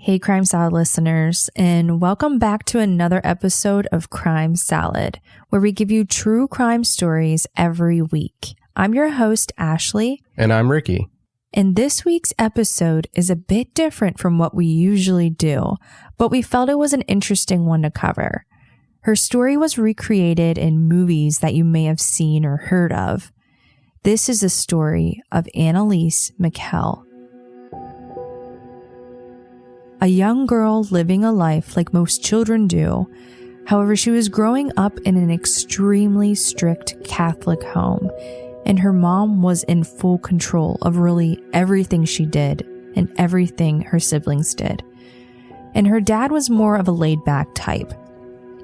Hey, Crime Salad listeners, and welcome back to another episode of Crime Salad, where we give you true crime stories every week. I'm your host, Ashley. And I'm Ricky. And this week's episode is a bit different from what we usually do, but we felt it was an interesting one to cover. Her story was recreated in movies that you may have seen or heard of. This is the story of Anneliese Michel. A young girl living a life like most children do. However, she was growing up in an extremely strict Catholic home, and her mom was in full control of really everything she did and everything her siblings did. And her dad was more of a laid-back type.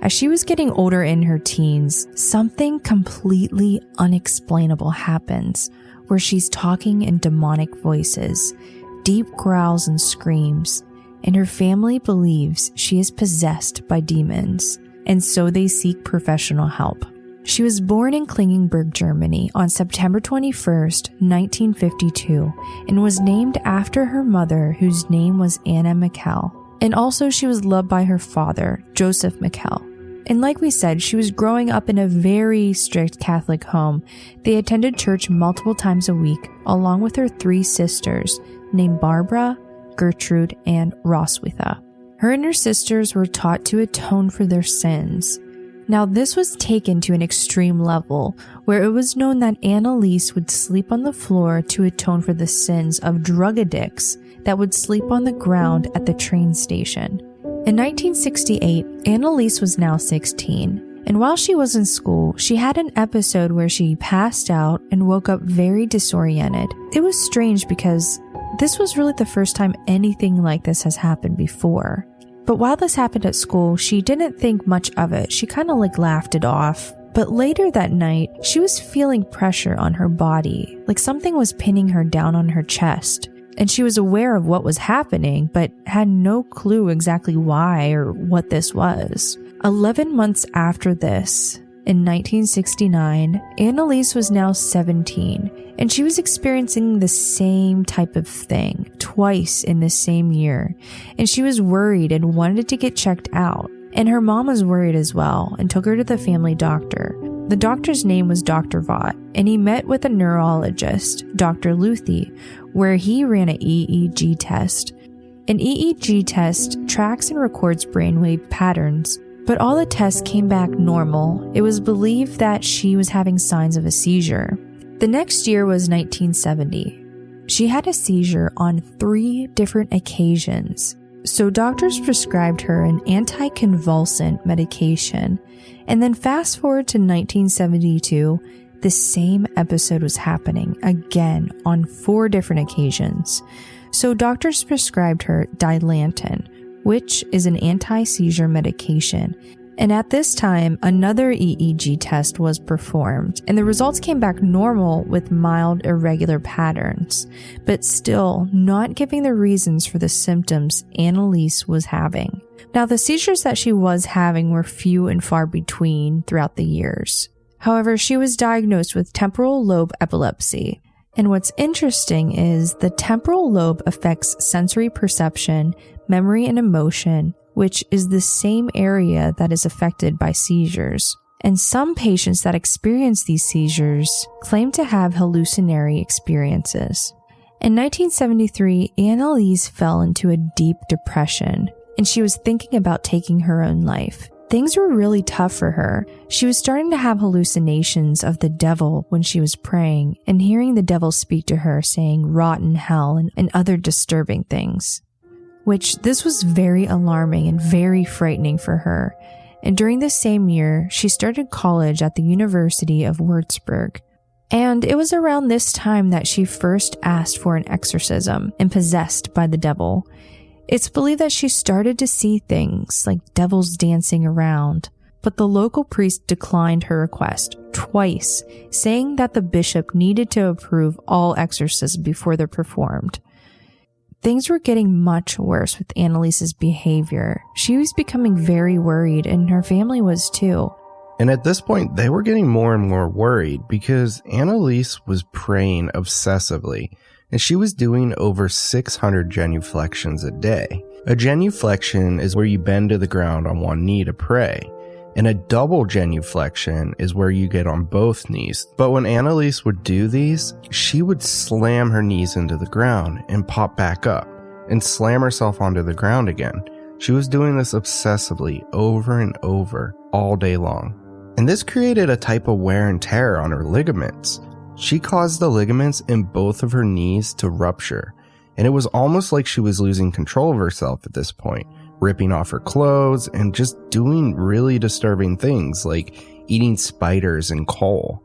As she was getting older in her teens, something completely unexplainable happens, where she's talking in demonic voices, deep growls and screams, and her family believes she is possessed by demons, and so they seek professional help. She was born in Klingenberg, Germany on September 21st, 1952, and was named after her mother, whose name was Anna Michel. And also she was loved by her father, Joseph Michel. And like we said, she was growing up in a very strict Catholic home. They attended church multiple times a week, along with her three sisters, named Barbara, Gertrude, and Roswitha. Her and her sisters were taught to atone for their sins. Now, this was taken to an extreme level, where it was known that Anneliese would sleep on the floor to atone for the sins of drug addicts that would sleep on the ground at the train station. In 1968, Anneliese was now 16, and while she was in school, she had an episode where she passed out and woke up very disoriented. It was strange because this was really the first time anything like this has happened before. But while this happened at school, she didn't think much of it. She kind of laughed it off. But later that night, she was feeling pressure on her body, like something was pinning her down on her chest. And she was aware of what was happening, but had no clue exactly why or what this was. 11 months after this, in 1969, Anneliese was now 17, and she was experiencing the same type of thing twice in the same year, and she was worried and wanted to get checked out. And her mom was worried as well and took her to the family doctor. The doctor's name was Dr. Vaught, and he met with a neurologist, Dr. Luthi, where he ran an EEG test. An EEG test tracks and records brainwave patterns, but all the tests came back normal. It was believed that she was having signs of a seizure. The next year was 1970. She had a seizure on 3 different occasions, so doctors prescribed her an anticonvulsant medication. And then fast forward to 1972, the same episode was happening again on 4 different occasions. So doctors prescribed her Dilantin, which is an anti-seizure medication. And at this time, another EEG test was performed, and the results came back normal with mild irregular patterns, but still not giving the reasons for the symptoms Anneliese was having. Now, the seizures that she was having were few and far between throughout the years. However, she was diagnosed with temporal lobe epilepsy. And what's interesting is the temporal lobe affects sensory perception, memory, and emotion, which is the same area that is affected by seizures. And some patients that experience these seizures claim to have hallucinatory experiences. In 1973, Anneliese fell into a deep depression, and she was thinking about taking her own life. Things were really tough for her. She was starting to have hallucinations of the devil when she was praying, and hearing the devil speak to her saying rotten hell and other disturbing things. Which this was very alarming and very frightening for her. And during the same year, she started college at the University of Würzburg. And it was around this time that she first asked for an exorcism and possessed by the devil. It's believed that she started to see things like devils dancing around, but the local priest declined her request twice, saying that the bishop needed to approve all exorcisms before they're performed. Things were getting much worse with Anneliese's behavior. She was becoming very worried, and her family was too. And at this point, they were getting more and more worried because Anneliese was praying obsessively, and she was doing over 600 genuflections a day. A genuflection is where you bend to the ground on one knee to pray, and a double genuflection is where you get on both knees. But when Anneliese would do these, she would slam her knees into the ground and pop back up, and slam herself onto the ground again. She was doing this obsessively over and over all day long. And this created a type of wear and tear on her ligaments. She caused the ligaments in both of her knees to rupture, and it was almost like she was losing control of herself at this point, ripping off her clothes and just doing really disturbing things like eating spiders and coal.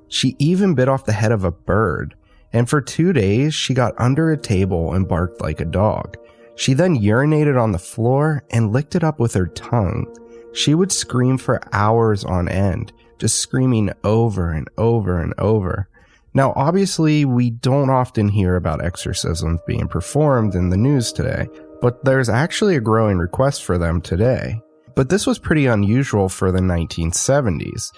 She even bit off the head of a bird, and for 2 days she got under a table and barked like a dog. She then urinated on the floor and licked it up with her tongue. She would scream for hours on end, just screaming over and over and over. Now, obviously, we don't often hear about exorcisms being performed in the news today, but there's actually a growing request for them today. But this was pretty unusual for the 1970s.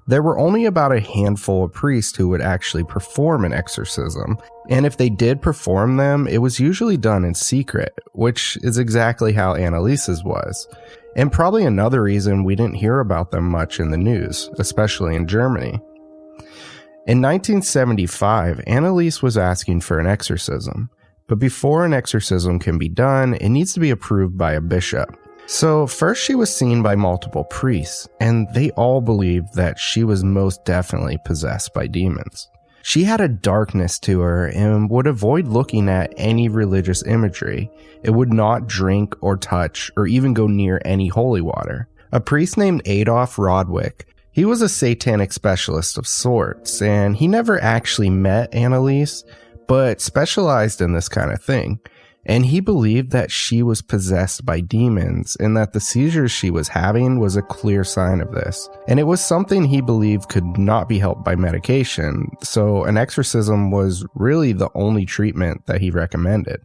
There were only about a handful of priests who would actually perform an exorcism, and if they did perform them, it was usually done in secret, which is exactly how Anneliese's was. And probably another reason we didn't hear about them much in the news, especially in Germany. In 1975, Anneliese was asking for an exorcism, but before an exorcism can be done, it needs to be approved by a bishop. So first she was seen by multiple priests, and they all believed that she was most definitely possessed by demons. She had a darkness to her and would avoid looking at any religious imagery. It would not drink or touch or even go near any holy water. A priest named Adolf Rodwick, he was a satanic specialist of sorts, and he never actually met Anneliese, but specialized in this kind of thing. And he believed that she was possessed by demons and that the seizures she was having was a clear sign of this. And it was something he believed could not be helped by medication, so an exorcism was really the only treatment that he recommended.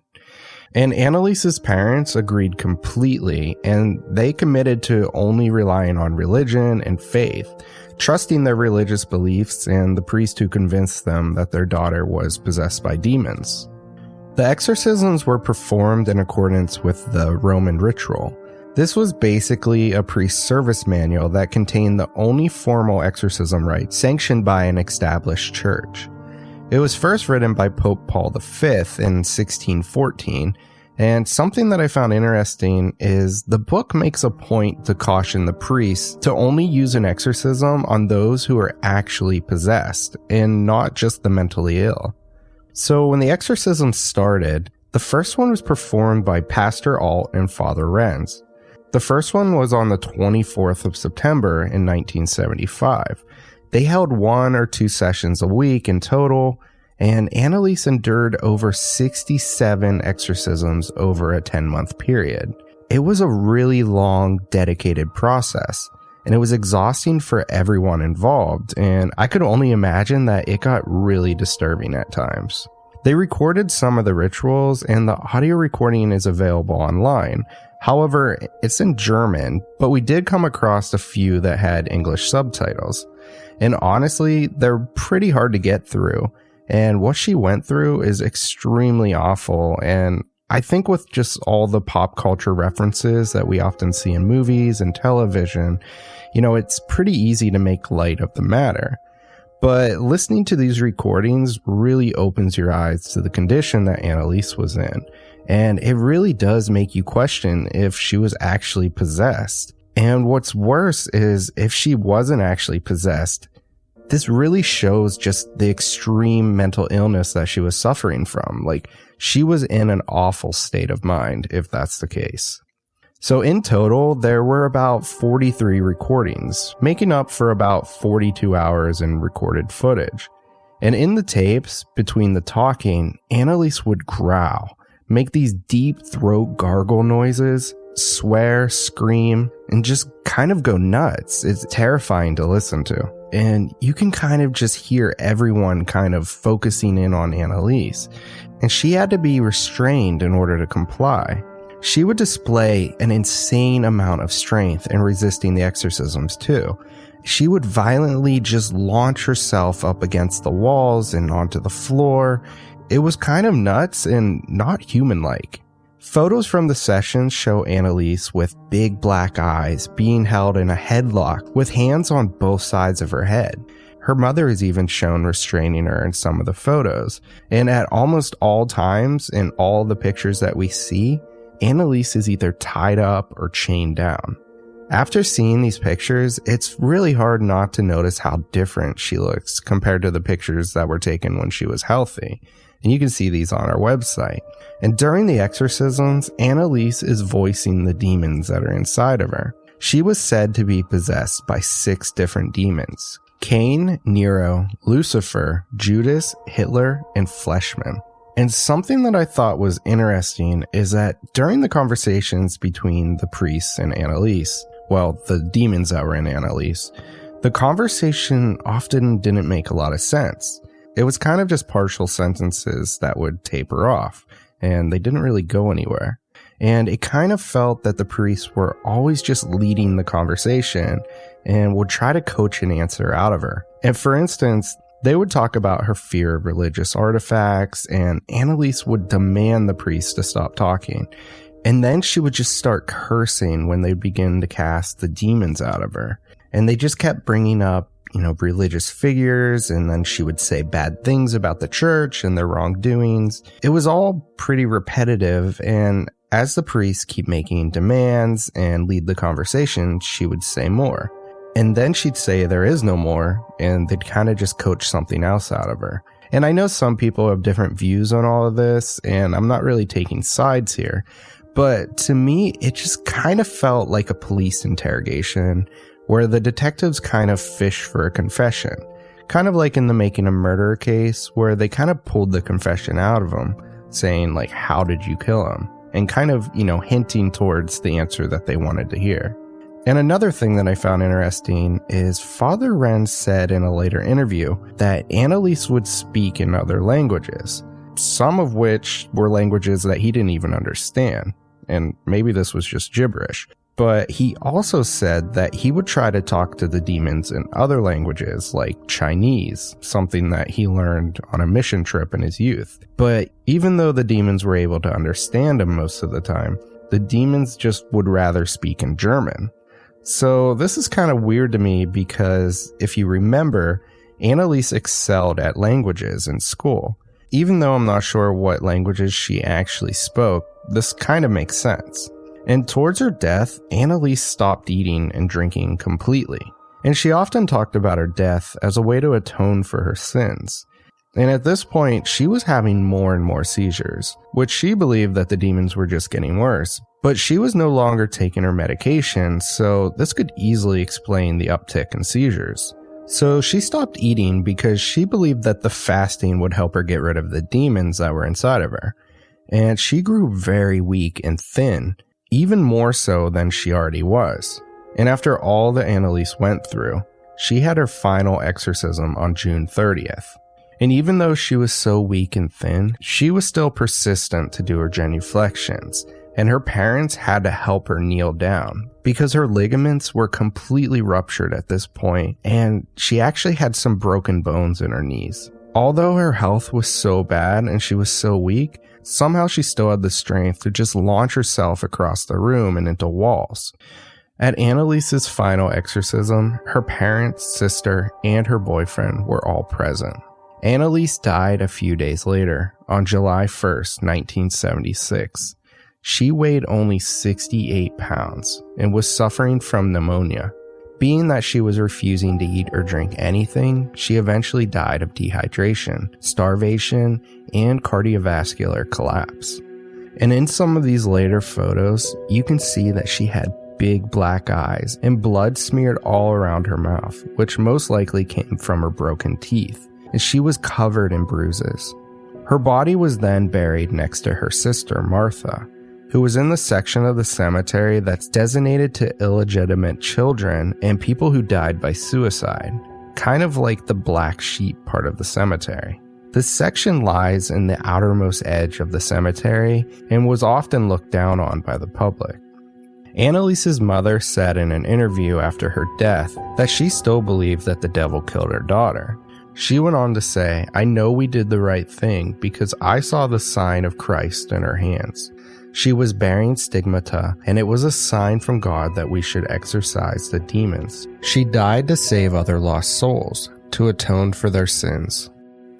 And Anneliese's parents agreed completely, and they committed to only relying on religion and faith, trusting their religious beliefs and the priest who convinced them that their daughter was possessed by demons. The exorcisms were performed in accordance with the Roman ritual. This was basically a priest's service manual that contained the only formal exorcism rites sanctioned by an established church. It was first written by Pope Paul V in 1614, and something that I found interesting is the book makes a point to caution the priests to only use an exorcism on those who are actually possessed, and not just the mentally ill. So when the exorcism started, the first one was performed by Pastor Alt and Father Renz. The first one was on the 24th of September in 1975. They held 1 or 2 sessions a week in total, and Anneliese endured over 67 exorcisms over a 10-month period. It was a really long, dedicated process, and it was exhausting for everyone involved, and I could only imagine that it got really disturbing at times. They recorded some of the rituals, and the audio recording is available online. However, it's in German, but we did come across a few that had English subtitles. And honestly, they're pretty hard to get through. And what she went through is extremely awful. And I think with just all the pop culture references that we often see in movies and television, it's pretty easy to make light of the matter. But listening to these recordings really opens your eyes to the condition that Anneliese was in. And it really does make you question if she was actually possessed. And what's worse is if she wasn't actually possessed, this really shows just the extreme mental illness that she was suffering from. Like, she was in an awful state of mind, if that's the case. So in total, there were about 43 recordings, making up for about 42 hours in recorded footage. And in the tapes, between the talking, Anneliese would growl, make these deep throat gargle noises, swear, scream, and just kind of go nuts. It's terrifying to listen to. And you can kind of just hear everyone kind of focusing in on Anneliese. And she had to be restrained in order to comply. She would display an insane amount of strength in resisting the exorcisms too. She would violently just launch herself up against the walls and onto the floor. It was kind of nuts and not human-like. Photos from the sessions show Anneliese with big black eyes being held in a headlock with hands on both sides of her head. Her mother is even shown restraining her in some of the photos. And at almost all times in all the pictures that we see, Anneliese is either tied up or chained down. After seeing these pictures, it's really hard not to notice how different she looks compared to the pictures that were taken when she was healthy. And you can see these on our website. And during the exorcisms, Anneliese is voicing the demons that are inside of her. She was said to be possessed by 6 different demons: Cain, Nero, Lucifer, Judas, Hitler, and Fleshman. And something that I thought was interesting is that during the conversations between the priests and Anneliese, well, the demons that were in Anneliese, the conversation often didn't make a lot of sense. It was kind of just partial sentences that would taper off, and they didn't really go anywhere. And it kind of felt that the priests were always just leading the conversation and would try to coach an answer out of her. And for instance, they would talk about her fear of religious artifacts, and Anneliese would demand the priest to stop talking. And then she would just start cursing when they begin to cast the demons out of her. And they just kept bringing up, religious figures, and then she would say bad things about the church and their wrongdoings. It was all pretty repetitive, and as the priests keep making demands and lead the conversation, she would say more. And then she'd say there is no more, and they'd kind of just coach something else out of her. And I know some people have different views on all of this, and I'm not really taking sides here, but to me, it just kind of felt like a police interrogation where the detectives kind of fish for a confession. Kind of like in the Making a Murderer case, where they kind of pulled the confession out of him, saying like, how did you kill him? And kind of, hinting towards the answer that they wanted to hear. And another thing that I found interesting is Father Wren said in a later interview that Anneliese would speak in other languages, some of which were languages that he didn't even understand. And maybe this was just gibberish. But he also said that he would try to talk to the demons in other languages like Chinese, something that he learned on a mission trip in his youth. But even though the demons were able to understand him most of the time, the demons just would rather speak in German. So this is kind of weird to me because if you remember, Anneliese excelled at languages in school. Even though I'm not sure what languages she actually spoke, this kind of makes sense. And towards her death, Anneliese stopped eating and drinking completely. And she often talked about her death as a way to atone for her sins. And at this point, she was having more and more seizures, which she believed that the demons were just getting worse. But she was no longer taking her medication, so this could easily explain the uptick in seizures. So she stopped eating because she believed that the fasting would help her get rid of the demons that were inside of her. And she grew very weak and thin, even more so than she already was. And after all that Anneliese went through, she had her final exorcism on June 30th. And even though she was so weak and thin, she was still persistent to do her genuflections, and her parents had to help her kneel down because her ligaments were completely ruptured at this point, and she actually had some broken bones in her knees. Although her health was so bad and she was so weak, somehow she still had the strength to just launch herself across the room and into walls. At Anneliese's final exorcism, her parents, sister, and her boyfriend were all present. Anneliese died a few days later, on July 1st, 1976. She weighed only 68 pounds and was suffering from pneumonia. Being that she was refusing to eat or drink anything, she eventually died of dehydration, starvation, and cardiovascular collapse. And in some of these later photos, you can see that she had big black eyes and blood smeared all around her mouth, which most likely came from her broken teeth, and she was covered in bruises. Her body was then buried next to her sister, Martha, who was in the section of the cemetery that's designated to illegitimate children and people who died by suicide, kind of like the black sheep part of the cemetery. This section lies in the outermost edge of the cemetery and was often looked down on by the public. Anneliese's mother said in an interview after her death that she still believed that the devil killed her daughter. She went on to say, "I know we did the right thing because I saw the sign of Christ in her hands. She was bearing stigmata, and it was a sign from God that we should exorcise the demons. She died to save other lost souls, to atone for their sins.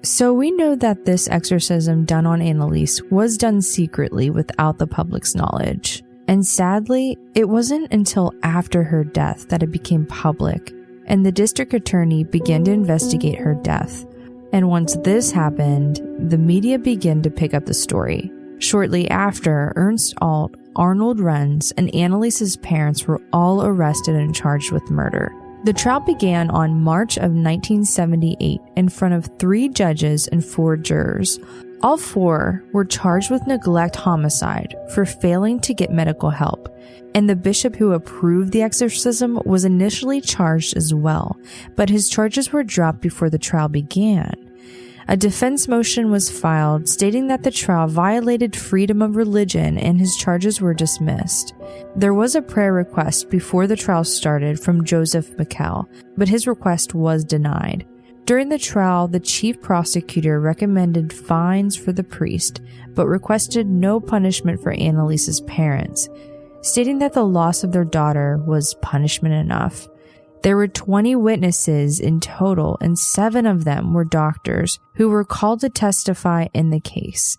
So we know that this exorcism done on Anneliese was done secretly without the public's knowledge. And sadly, it wasn't until after her death that it became public, and the district attorney began to investigate her death. And once this happened, the media began to pick up the story. Shortly after, Ernst Alt, Arnold Renz, and Anneliese's parents were all arrested and charged with murder. The trial began on March of 1978 in front of 3 judges and 4 jurors. All 4 were charged with neglect homicide for failing to get medical help, and the bishop who approved the exorcism was initially charged as well, but his charges were dropped before the trial began. A defense motion was filed stating that the trial violated freedom of religion and his charges were dismissed. There was a prayer request before the trial started from Joseph Michel, but his request was denied. During the trial, the chief prosecutor recommended fines for the priest, but requested no punishment for Anneliese's parents, stating that the loss of their daughter was punishment enough. There were 20 witnesses in total, and 7 of them were doctors who were called to testify in the case.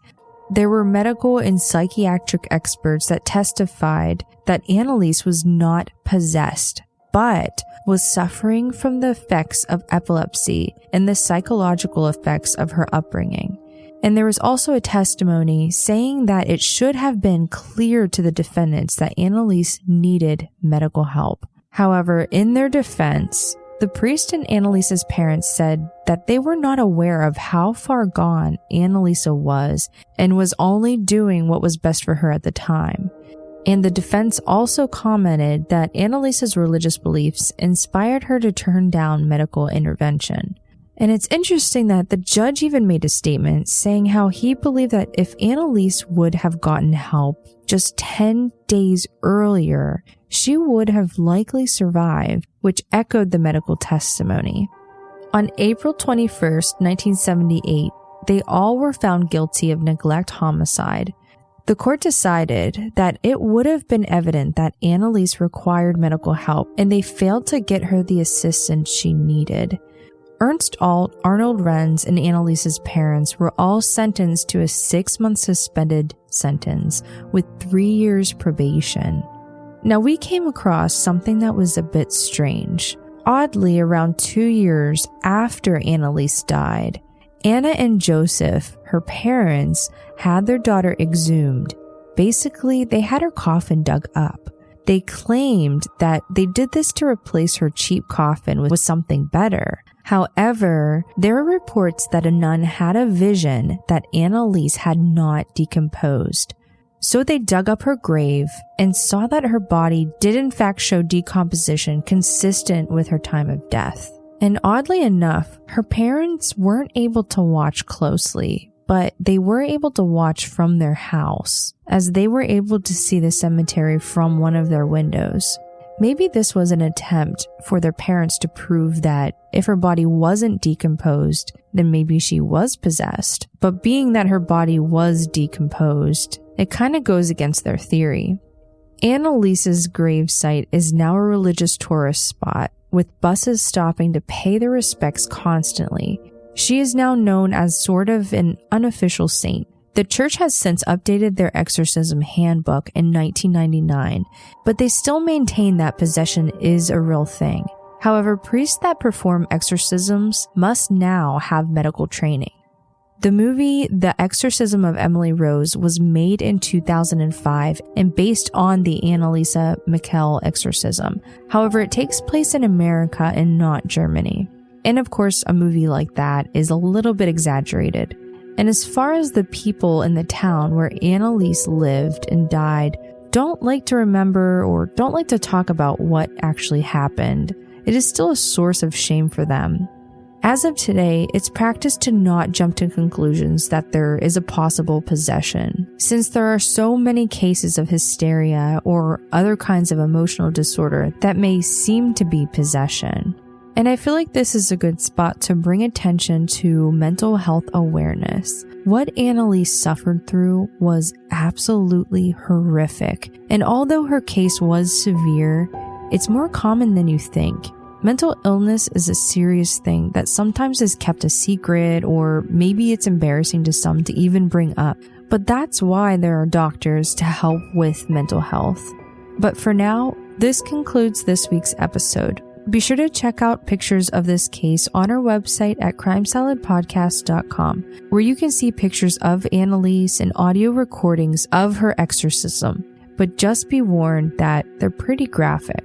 There were medical and psychiatric experts that testified that Anneliese was not possessed, but was suffering from the effects of epilepsy and the psychological effects of her upbringing. And there was also a testimony saying that it should have been clear to the defendants that Anneliese needed medical help. However, in their defense, the priest and Anneliese's parents said that they were not aware of how far gone Anneliese was and was only doing what was best for her at the time. And the defense also commented that Anneliese's religious beliefs inspired her to turn down medical intervention. And it's interesting that the judge even made a statement saying how he believed that if Anneliese would have gotten help just 10 days earlier, she would have likely survived, which echoed the medical testimony. On April 21st, 1978, they all were found guilty of neglect homicide. The court decided that it would have been evident that Anneliese required medical help and they failed to get her the assistance she needed. Ernst Alt, Arnold Renz, and Anneliese's parents were all sentenced to a 6-month suspended sentence with 3 years probation. Now, we came across something that was a bit strange. Oddly, around 2 years after Anneliese died, Anna and Joseph, her parents, had their daughter exhumed. Basically, they had her coffin dug up. They claimed that they did this to replace her cheap coffin with something better. However, there are reports that a nun had a vision that Anneliese had not decomposed. So they dug up her grave and saw that her body did in fact show decomposition consistent with her time of death. And oddly enough, her parents weren't able to watch closely, but they were able to watch from their house, as they were able to see the cemetery from one of their windows. Maybe this was an attempt for their parents to prove that if her body wasn't decomposed, then maybe she was possessed. But being that her body was decomposed, it kind of goes against their theory. Anneliese's gravesite is now a religious tourist spot, with buses stopping to pay their respects constantly. She is now known as sort of an unofficial saint. The church has since updated their exorcism handbook in 1999, but they still maintain that possession is a real thing. However, priests that perform exorcisms must now have medical training. The movie The Exorcism of Emily Rose was made in 2005 and based on the Anneliese Michel exorcism. However, it takes place in America and not Germany. And of course, a movie like that is a little bit exaggerated. And as far as the people in the town where Anneliese lived and died don't like to remember or don't like to talk about what actually happened, it is still a source of shame for them. As of today, it's practiced to not jump to conclusions that there is a possible possession, since there are so many cases of hysteria or other kinds of emotional disorder that may seem to be possession. And I feel like this is a good spot to bring attention to mental health awareness. What Anneliese suffered through was absolutely horrific. And although her case was severe, it's more common than you think. Mental illness is a serious thing that sometimes is kept a secret, or maybe it's embarrassing to some to even bring up. But that's why there are doctors to help with mental health. But for now, this concludes this week's episode. Be sure to check out pictures of this case on our website at crimesaladpodcast.com, where you can see pictures of Anneliese and audio recordings of her exorcism. But just be warned that they're pretty graphic.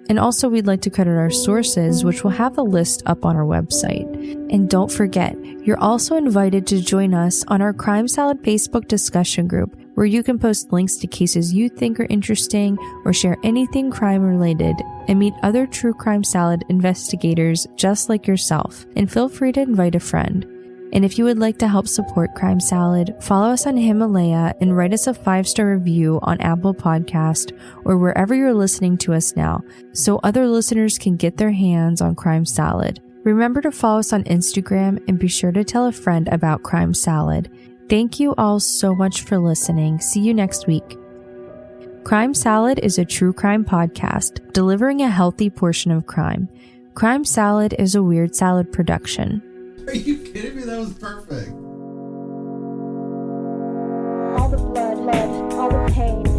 And also, we'd like to credit our sources, which will have a list up on our website. And don't forget, you're also invited to join us on our Crime Salad Facebook discussion group, where you can post links to cases you think are interesting or share anything crime related and meet other True Crime Salad investigators just like yourself. And feel free to invite a friend. And if you would like to help support Crime Salad, follow us on Himalaya and write us a 5-star review on Apple Podcast or wherever you're listening to us now, so other listeners can get their hands on Crime Salad. Remember to follow us on Instagram and be sure to tell a friend about Crime Salad. Thank you all so much for listening. See you next week. Crime Salad is a true crime podcast delivering a healthy portion of crime. Crime Salad is a Weird Salad production. Are you kidding me? That was perfect. All the blood, all the pain.